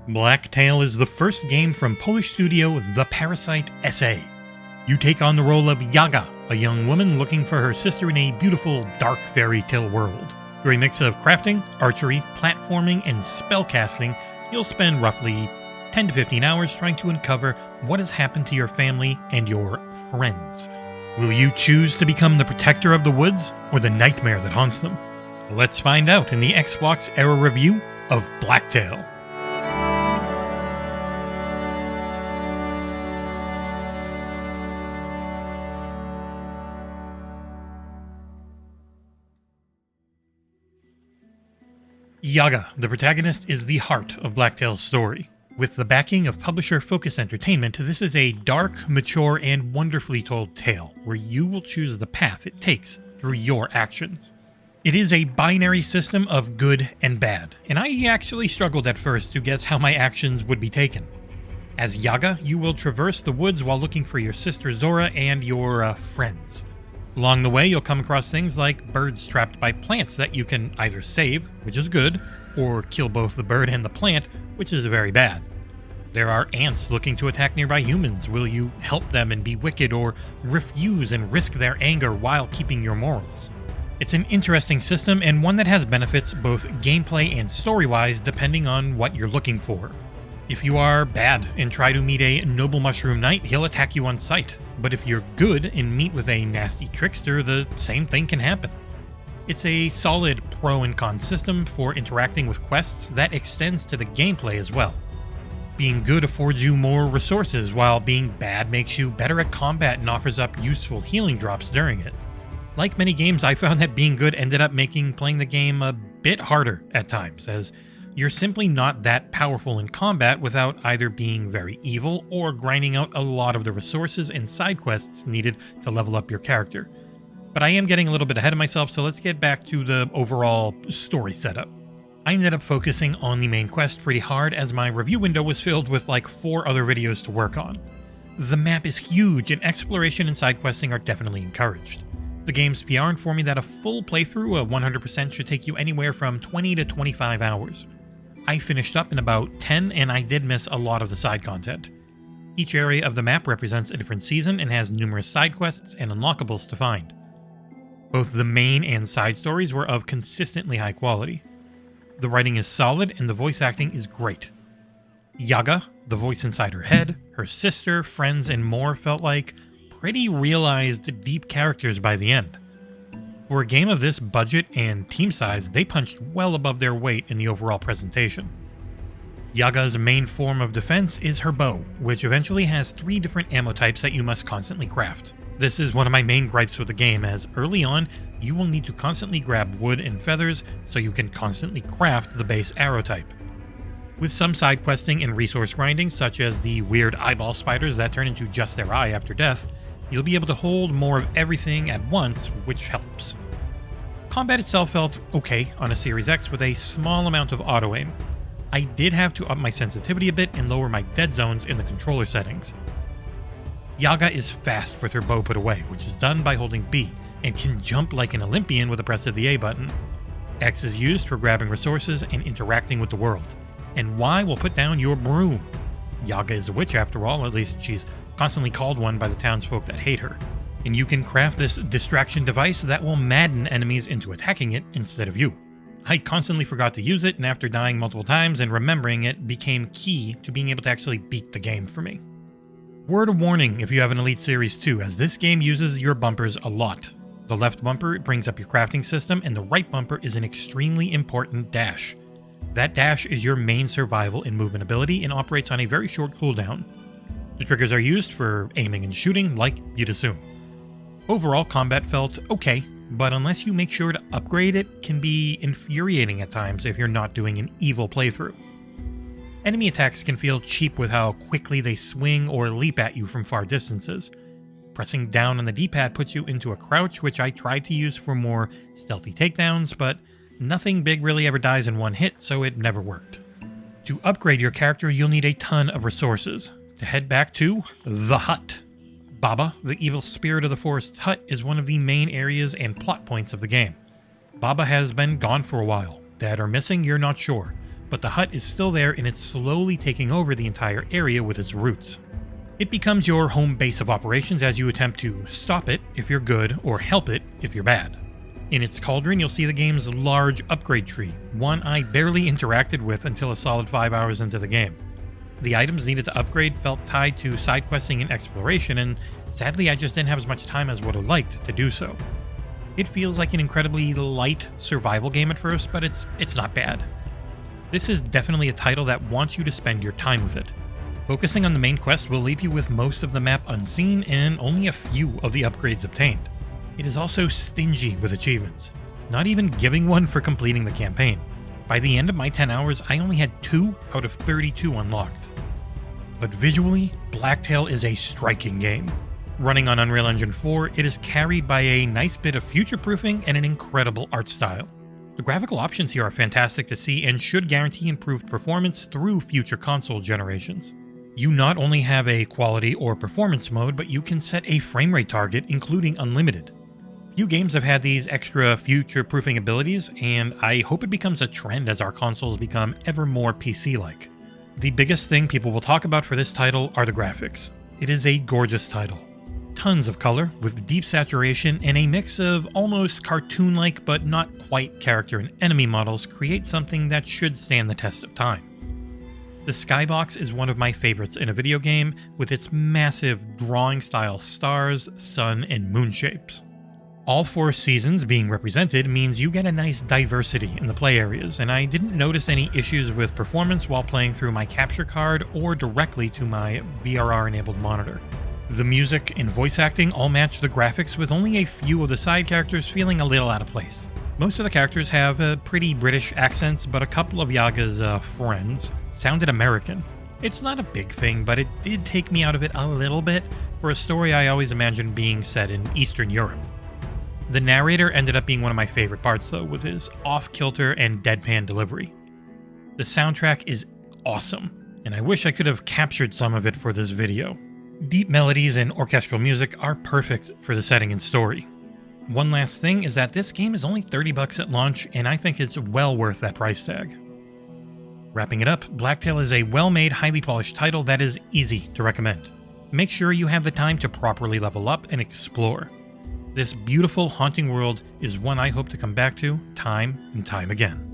BLACKTAIL is the first game from Polish studio The Parasite SA. You take on the role of Yaga, a young woman looking for her sister in a beautiful, dark fairy tale world. Through a mix of crafting, archery, platforming, and spellcasting, you'll spend roughly 10 to 15 hours trying to uncover what has happened to your family and your friends. Will you choose to become the protector of the woods, or the nightmare that haunts them? Let's find out in the XboxEra review of BLACKTAIL. Yaga, the protagonist, is the heart of BLACKTAIL's story. With the backing of publisher Focus Entertainment, this is a dark, mature, and wonderfully told tale, where you will choose the path it takes through your actions. It is a binary system of good and bad, and I actually struggled at first to guess how my actions would be taken. As Yaga, you will traverse the woods while looking for your sister Zora and your friends. Along the way, you'll come across things like birds trapped by plants that you can either save, which is good, or kill both the bird and the plant, which is very bad. There are ants looking to attack nearby humans. Will you help them and be wicked, or refuse and risk their anger while keeping your morals? It's an interesting system, and one that has benefits both gameplay and story-wise depending on what you're looking for. If you are bad and try to meet a noble mushroom knight, he'll attack you on sight. But if you're good and meet with a nasty trickster, the same thing can happen. It's a solid pro and con system for interacting with quests that extends to the gameplay as well. Being good affords you more resources, while being bad makes you better at combat and offers up useful healing drops during it. Like many games, I found that being good ended up making playing the game a bit harder at times, as you're simply not that powerful in combat without either being very evil or grinding out a lot of the resources and side quests needed to level up your character. But I am getting a little bit ahead of myself, so let's get back to the overall story setup. I ended up focusing on the main quest pretty hard, as my review window was filled with like 4 other videos to work on. The map is huge, and exploration and side questing are definitely encouraged. The game's PR informed me that a full playthrough of 100% should take you anywhere from 20 to 25 hours. I finished up in about 10, and I did miss a lot of the side content. Each area of the map represents a different season and has numerous side quests and unlockables to find. Both the main and side stories were of consistently high quality. The writing is solid and the voice acting is great. Yaga, the voice inside her head, her sister, friends, and more felt like pretty realized, deep characters by the end. For a game of this budget and team size, they punched well above their weight in the overall presentation. Yaga's main form of defense is her bow, which eventually has 3 different ammo types that you must constantly craft. This is one of my main gripes with the game, as early on, you will need to constantly grab wood and feathers so you can constantly craft the base arrow type. With some side questing and resource grinding, such as the weird eyeball spiders that turn into just their eye after death, you'll be able to hold more of everything at once, which helps. Combat itself felt okay on a Series X with a small amount of auto-aim. I did have to up my sensitivity a bit and lower my dead zones in the controller settings. Yaga is fast with her bow put away, which is done by holding B, and can jump like an Olympian with a press of the A button. X is used for grabbing resources and interacting with the world, and Y will put down your broom. Yaga is a witch after all, at least she's constantly called one by the townsfolk that hate her, and you can craft this distraction device that will madden enemies into attacking it instead of you. I constantly forgot to use it, and after dying multiple times and remembering it became key to being able to actually beat the game for me. Word of warning if you have an Elite Series 2, as this game uses your bumpers a lot. The left bumper brings up your crafting system, and the right bumper is an extremely important dash. That dash is your main survival and movement ability and operates on a very short cooldown. The triggers are used for aiming and shooting, like you'd assume. Overall, combat felt okay, but unless you make sure to upgrade it, can be infuriating at times if you're not doing an evil playthrough. Enemy attacks can feel cheap with how quickly they swing or leap at you from far distances. Pressing down on the D-pad puts you into a crouch, which I tried to use for more stealthy takedowns, but nothing big really ever dies in one hit, so it never worked. To upgrade your character, you'll need a ton of resources. To head back to the hut. Baba, the evil spirit of the forest hut, is one of the main areas and plot points of the game. Baba has been gone for a while. Dead or missing, you're not sure, but the hut is still there and it's slowly taking over the entire area with its roots. It becomes your home base of operations as you attempt to stop it if you're good or help it if you're bad. In its cauldron, you'll see the game's large upgrade tree, one I barely interacted with until a solid 5 hours into the game. The items needed to upgrade felt tied to side questing and exploration, and sadly I just didn't have as much time as would have liked to do so. It feels like an incredibly light survival game at first, but it's not bad. This is definitely a title that wants you to spend your time with it. Focusing on the main quest will leave you with most of the map unseen and only a few of the upgrades obtained. It is also stingy with achievements, not even giving one for completing the campaign. By the end of my 10 hours, I only had 2 out of 32 unlocked. But visually, BLACKTAIL is a striking game. Running on Unreal Engine 4, it is carried by a nice bit of future-proofing and an incredible art style. The graphical options here are fantastic to see and should guarantee improved performance through future console generations. You not only have a quality or performance mode, but you can set a frame rate target, including unlimited. Few games have had these extra future-proofing abilities, and I hope it becomes a trend as our consoles become ever more PC-like. The biggest thing people will talk about for this title are the graphics. It is a gorgeous title. Tons of color, with deep saturation, and a mix of almost cartoon-like but not quite character and enemy models create something that should stand the test of time. The skybox is one of my favorites in a video game, with its massive drawing-style stars, sun, and moon shapes. All 4 seasons being represented means you get a nice diversity in the play areas, and I didn't notice any issues with performance while playing through my capture card or directly to my VRR-enabled monitor. The music and voice acting all match the graphics, with only a few of the side characters feeling a little out of place. Most of the characters have pretty British accents, but a couple of Yaga's friends sounded American. It's not a big thing, but it did take me out of it a little bit for a story I always imagined being set in Eastern Europe. The narrator ended up being one of my favorite parts though, with his off-kilter and deadpan delivery. The soundtrack is awesome, and I wish I could have captured some of it for this video. Deep melodies and orchestral music are perfect for the setting and story. One last thing is that this game is only $30 at launch, and I think it's well worth that price tag. Wrapping it up, BLACKTAIL is a well-made, highly polished title that is easy to recommend. Make sure you have the time to properly level up and explore. This beautiful, haunting world is one I hope to come back to time and time again.